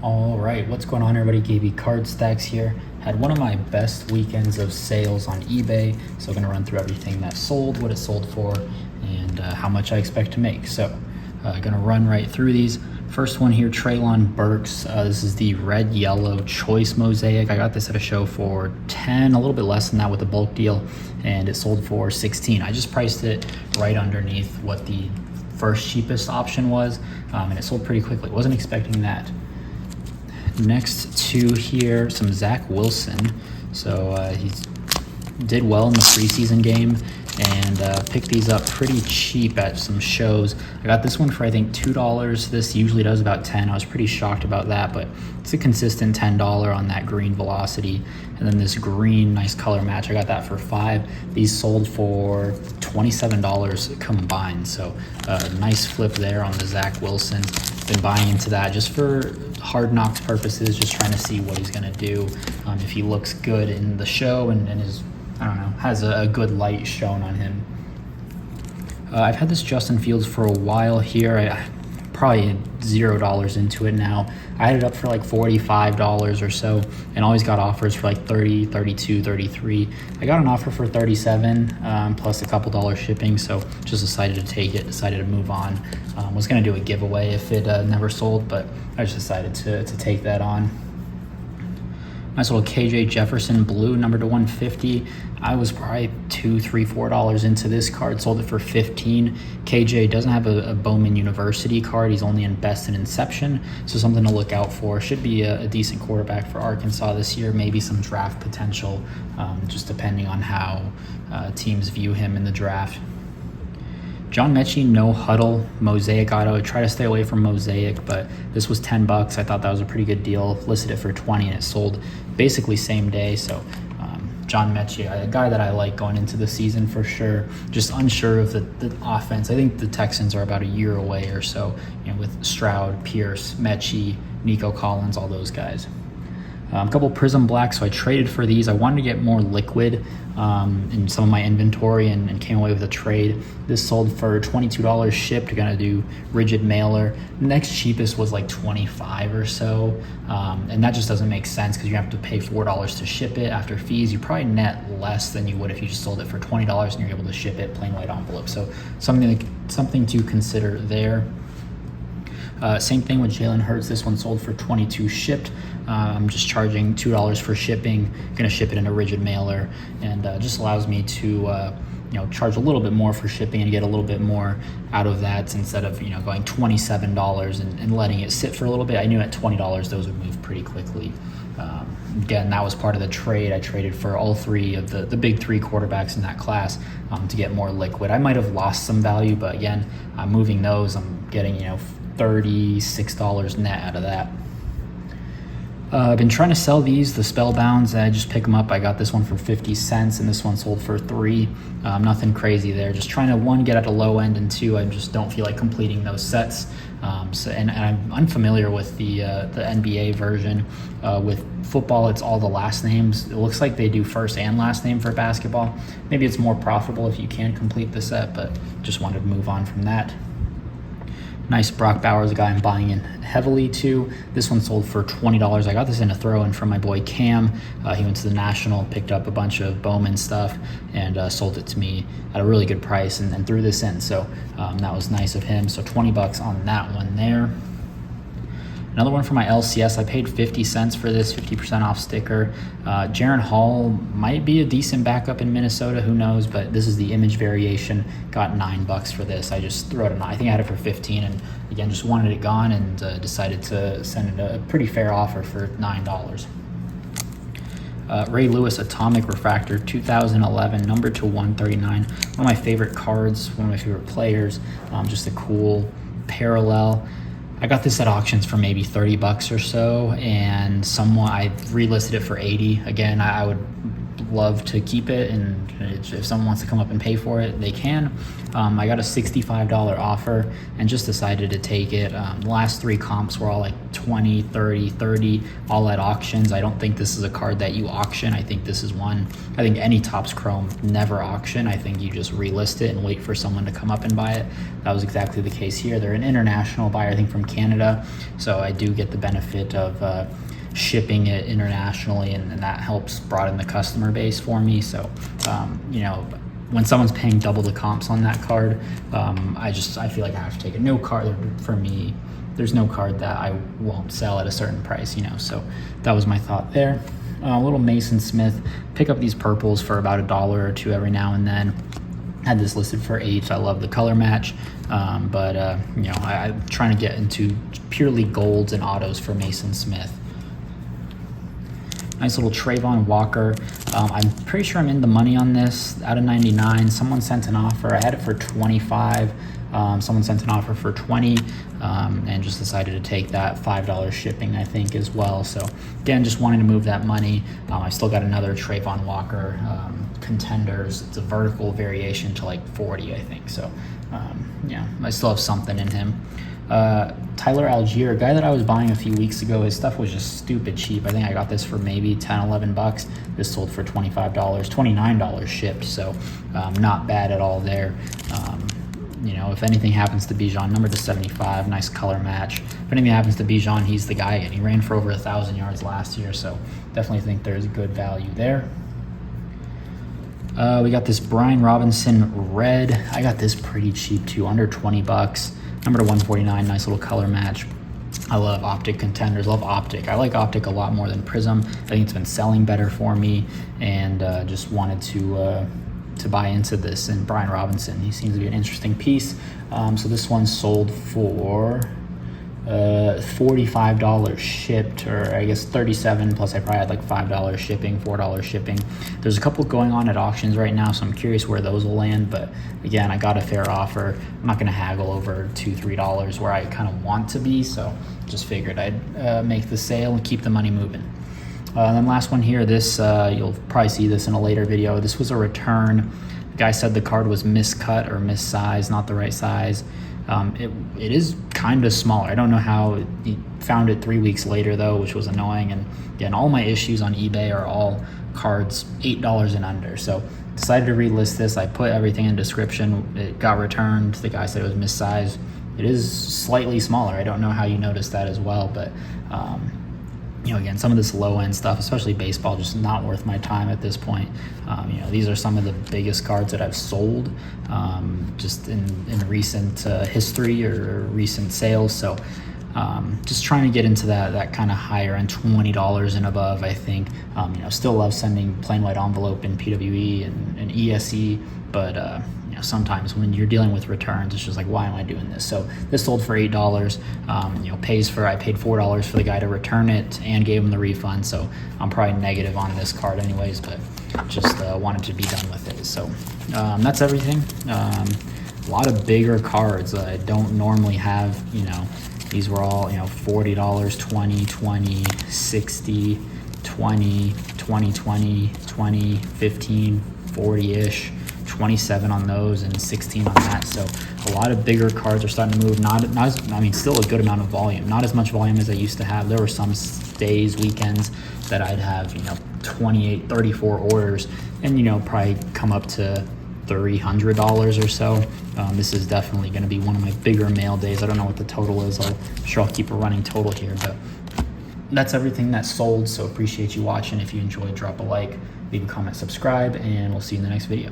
All right, what's going on, everybody? Gaby Card Stacks here. Had one of my best weekends of sales on eBay, so I'm gonna run through everything that sold, what it sold for, and how much I expect to make. So, gonna run right through these. First one here, Treylon Burks. This is the red-yellow choice mosaic. I got this at a show for 10, a little bit less than that with a bulk deal, and it sold for 16. I just priced it right underneath what the first cheapest option was, and it sold pretty quickly. Wasn't expecting that. Next to here, some Zach Wilson. So he did well in the preseason game and picked these up pretty cheap at some shows. I got this one for I think $2. This usually does about 10. I was pretty shocked about that, but it's a consistent $10 on that green velocity. And then this green, nice color match, I got that for $5. These sold for $27 combined. So nice flip there on the Zach Wilson. Been buying into that just for Hard Knocks purposes, just trying to see what he's gonna do, if he looks good in the show and is, I don't know, has a good light shown on him. I've had this Justin Fields for a while here. I probably $0 into it now. I had it up for like $45 or so and always got offers for like 30, 32, 33. I got an offer for 37 plus a couple dollars shipping, so just decided to take it, decided to move on. Was gonna do a giveaway if it never sold, but I just decided to take that on. Nice little KJ Jefferson blue, number to 150. I was probably $2, $3, $4 into this card, sold it for 15. KJ doesn't have a Bowman University card. He's only in Best and Inception, so something to look out for. Should be a decent quarterback for Arkansas this year, maybe some draft potential, just depending on how teams view him in the draft. John Mechie, no huddle, Mosaic auto. I try to stay away from Mosaic, but this was $10. I thought that was a pretty good deal. Listed it for 20 and it sold basically same day. So John Mechie, a guy that I like going into the season for sure. Just unsure of the offense. I think the Texans are about a year away or so, with Stroud, Pierce, Mechie, Nico Collins, all those guys. A couple Prism Blacks, so I traded for these. I wanted to get more liquid in some of my inventory and came away with a trade. This sold for $22 shipped. Gonna do rigid mailer. Next cheapest was like 25 or so, and that just doesn't make sense because you have to pay $4 to ship it after fees. You probably net less than you would if you just sold it for $20 and you're able to ship it plain white envelope. So something to consider there. Same thing with Jalen Hurts. This one sold for 22 shipped. I'm just charging $2 for shipping. Gonna ship it in a rigid mailer, and just allows me to charge a little bit more for shipping and get a little bit more out of that instead of going $27 and letting it sit for a little bit. I knew at $20 those would move pretty quickly. Again, that was part of the trade. I traded for all three of the big three quarterbacks in that class to get more liquid. I might have lost some value, but again, I'm moving those. I'm getting $36 net out of that. I've been trying to sell these, the Spellbounds, and I just pick them up. I got this one for 50 cents and this one sold for $3. Nothing crazy there. Just trying to, one, get at the low end, and two, I just don't feel like completing those sets. And I'm unfamiliar with the NBA version. With football, it's all the last names. It looks like they do first and last name for basketball. Maybe it's more profitable if you can complete the set, but just wanted to move on from that. Nice Brock Bowers, a guy I'm buying in heavily to. This one sold for $20. I got this in a throw-in from my boy Cam. He went to the National, picked up a bunch of Bowman stuff, and sold it to me at a really good price and threw this in. So that was nice of him. So $20 on that one there. Another one for my LCS, I paid 50 cents for this, 50% off sticker. Jaren Hall might be a decent backup in Minnesota, who knows, but this is the image variation. Got $9 for this. I just threw it on. I think I had it for 15, and again, just wanted it gone and decided to send it a pretty fair offer for $9. Ray Lewis Atomic Refractor 2011, number to 139. One of my favorite cards, one of my favorite players, just a cool parallel. I got this at auctions for maybe $30 or so, and I relisted it for 80. Again, I would love to keep it, and if someone wants to come up and pay for it, they can. I got a $65 offer and just decided to take it. The last 3 comps were all like 20, 30, 30, all at auctions. I don't think this is a card that you auction. I think this is one, I think any Topps Chrome never auction. I think you just relist it and wait for someone to come up and buy it. That was exactly the case here. They're an international buyer, I think from Canada, so I do get the benefit of shipping it internationally, and that helps broaden the customer base for me. So you know, when someone's paying double the comps on that card, I feel like I have to take it. No card for me, there's no card that I won't sell at a certain price, you know. So that was my thought there. A little Mason Smith, pick up these purples for about $1 or $2 every now and then. Had this listed for $8. I love the color match, but you know, I'm trying to get into purely golds and autos for Mason Smith. Nice little Trayvon Walker. I'm pretty sure I'm in the money on this. Out of 99, someone sent an offer. I had it for 25. Someone sent an offer for 20, and just decided to take that $5 shipping, I think, as well. So again, just wanting to move that money. I still got another Trayvon Walker Contenders. It's a vertical variation to like 40, I think. So yeah, I still have something in him. Tyler Algier, a guy that I was buying a few weeks ago, his stuff was just stupid cheap. I think I got this for maybe 10, 11 bucks. This sold for $25, $29 shipped, so not bad at all there. You know, if anything happens to Bijan, number to 75, nice color match. If anything happens to Bijan, he's the guy, and he ran for over 1,000 yards last year, so definitely think there's good value there. We got this Brian Robinson red. I got this pretty cheap too, under 20 bucks. Number to 149, nice little color match. I love Optic Contenders, love Optic. I like Optic a lot more than Prism. I think it's been selling better for me, and just wanted to buy into this. And Brian Robinson, he seems to be an interesting piece. So this one sold for $45 shipped, or I guess 37, plus I probably had like $5 shipping, $4 shipping. There's a couple going on at auctions right now, so I'm curious where those will land. But again, I got a fair offer. I'm not going to haggle over $2, $3 where I kind of want to be, so just figured I'd make the sale and keep the money moving. And then last one here, this you'll probably see this in a later video. This was a return. The guy said the card was miscut or missized, not the right size. It is kind of smaller. I don't know how he found it 3 weeks later though, which was annoying. And again, all my issues on eBay are all cards $8 and under. So decided to relist this. I put everything in description. It got returned. The guy said it was missized. It is slightly smaller. I don't know how you noticed that as well, but you know, again, some of this low end stuff, especially baseball, just not worth my time at this point. You know, these are some of the biggest cards that I've sold just in recent history or recent sales. So just trying to get into that kind of higher end, $20 and above, I think. You know, still love sending plain white envelope in PWE and ESE, but you know, sometimes when you're dealing with returns, it's just like, why am I doing this? So this sold for $8. You know, I paid $4 for the guy to return it and gave him the refund. So I'm probably negative on this card anyways, but just wanted to be done with it. So that's everything. A lot of bigger cards that I don't normally have. You know, these were all, you know, $40, 20, 20, 60, 20, 20, 20, 20, 15, 40-ish. 27 on those and 16 on that. So a lot of bigger cards are starting to move. I mean, still a good amount of volume. Not as much volume as I used to have. There were some days, weekends that I'd have, you know, 28, 34 orders, and, you know, probably come up to $300 or so. This is definitely going to be one of my bigger mail days. I don't know what the total is. I'm sure I'll keep a running total here, but that's everything that sold. So appreciate you watching. If you enjoyed, drop a like, leave a comment, subscribe, and we'll see you in the next video.